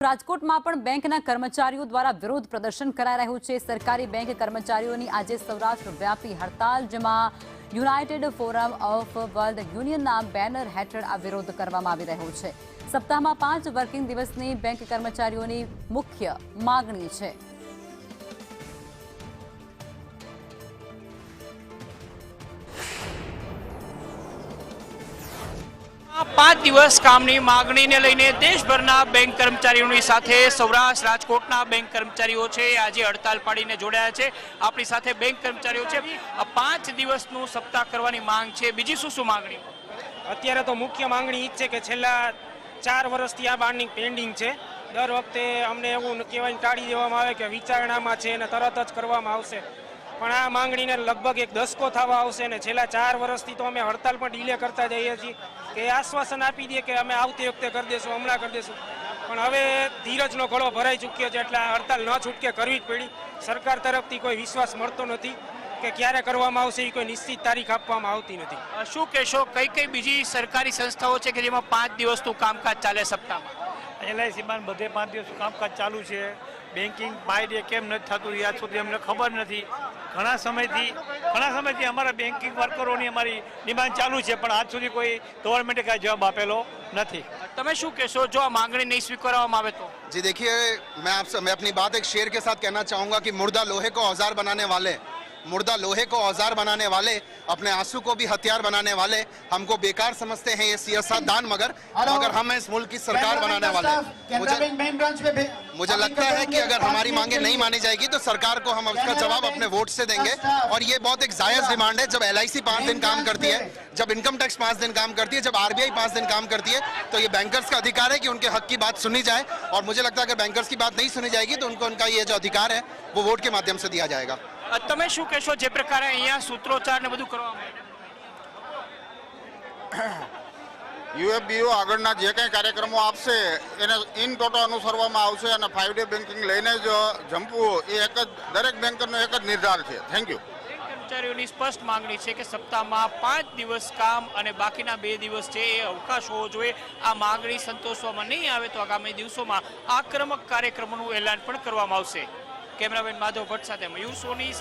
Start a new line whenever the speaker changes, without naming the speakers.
રાજકોટમાં પણ બેંકના કર્મચારીઓ દ્વારા વિરોધ પ્રદર્શન કરાઈ રહ્યું છે। સરકારી બેંક કર્મચારીઓની આજે સૌરાષ્ટ્ર વ્યાપી હડતાલ, જેમાં યુનાઇટેડ ફોરમ ઓફ વર્લ્ડ યુનિયનના બેનર હેઠળ આ વિરોધ કરવામાં આવી રહ્યો છે। સપ્તાહમાં 5 વર્કિંગ દિવસની બેંક કર્મચારીઓની મુખ્ય માંગણી છે।
5 દિવસ કામની માંગણીને લઈને દેશભરના બેંક કર્મચારીઓની સાથે સૌરાષ્ટ્ર રાજકોટના બેંક કર્મચારીઓ છે આજે હડતાલ પાડીને જોડાયા છે। આપણી સાથે બેંક કર્મચારીઓ છે। 5 દિવસનું સપ્તાહ કરવાની માંગ છે। બીજી શું માંગણી?
અત્યારે તો મુખ્ય માંગણી એ જ છે કે છેલ્લા 4 વર્ષથી આ માંગણી પેન્ડિંગ છે। દર વખતે અમને એવું કહેવાય ટાળી દેવામાં આવે કે વિચારણામાં છે અને તરત જ કરવામાં આવશે, પણ આ માંગણીને લગભગ એક દશકો થવા આવશે ને છેલ્લા 4 વર્ષથી તો અમે હડતાલ પણ ડીલે કરતા જઈએ છીએ કે આશ્વાસન આપી દઈએ કે અમે આવતી વખતે કરી દઈશું, હમણાં કરી દઈશું, પણ હવે ધીરજનો ઘડો ભરાઈ ચૂક્યો છે એટલે આ હડતાલ ન છૂટકે કરવી જ પડી। સરકાર તરફથી કોઈ વિશ્વાસ મળતો નથી કે ક્યારે કરવામાં આવશે, એ કોઈ નિશ્ચિત તારીખ આપવામાં આવતી નથી।
શું કહેશો, કઈ બીજી સરકારી સંસ્થાઓ છે કે જેમાં 5 દિવસનું કામકાજ ચાલે સપ્તાહમાં?
LICમાં બધે 5 દિવસનું કામકાજ ચાલુ છે। બેન્કિંગ બાય ડે કેમ નથી થતું આજ સુધી અમને ખબર નથી। ઘણા સમયથી અમારા બેન્કિંગ વર્કરોની અમારી ડિમાન્ડ ચાલુ છે, પણ આજ સુધી કોઈ ગવર્મેન્ટે કાંઈ જવાબ આપેલો નથી।
તમે શું કહેશો જો આ માંગણી નહીં સ્વીકારવામાં આવે તો?
जी देखिए, मैं अपनी बात एक शेर के साथ कहना चाहूँगा कि मुर्दा लोहे को औजार बनाने वाले अपने आंसू को भी हथियार बनाने वाले हमको बेकार समझते हैं ये सियासतदान, मगर हम इस मुल्क की सरकार बनाने वाले हैं। मुझे लगता है कि अगर हमारी मांगे नहीं मानी जाएगी तो सरकार को हम उसका जवाब अपने वोट से देंगे, और ये बहुत एक जायज़ डिमांड है। जब LIC 5 दिन काम करती है, जब इनकम टैक्स 5 दिन काम करती है, जब RBI 5 दिन काम करती है, तो ये बैंकर्स का अधिकार है कि उनके हक की बात सुनी जाए, और मुझे लगता है अगर बैंकर्स की बात नहीं सुनी जाएगी तो उनको उनका ये जो अधिकार है वो वोट के माध्यम से दिया जाएगा।
તમે શું કહેશો જે પ્રકારે અહીંયા સૂત્રોચ્ચાર ને બધું કરવામાં
UFBO આગળના જે કંઈ કાર્યક્રમો આપશે એને ઇન ટોટો અનુસરવામાં આવશે, અને 5 ડે બેન્કિંગ લઈને જ જંપવું એ એક જ દરેક બેન્કરનો એક જ નિર્ધાર છે। Thank you.
કર્મચારીઓની સ્પષ્ટ માંગણી છે કે સપ્તાહમાં 5 દિવસ કામ અને બાકીના 2 દિવસ છે એ અવકાશ હોવો જોઈએ। આ માંગણી સંતોષવામાં નહીં આવે તો આગામી દિવસોમાં આક્રમક કાર્યક્રમોનું એલાન પણ કરવામાં આવશે। કેમેરામેન માધવ ભટ્ટ સાથે મયુર સોની।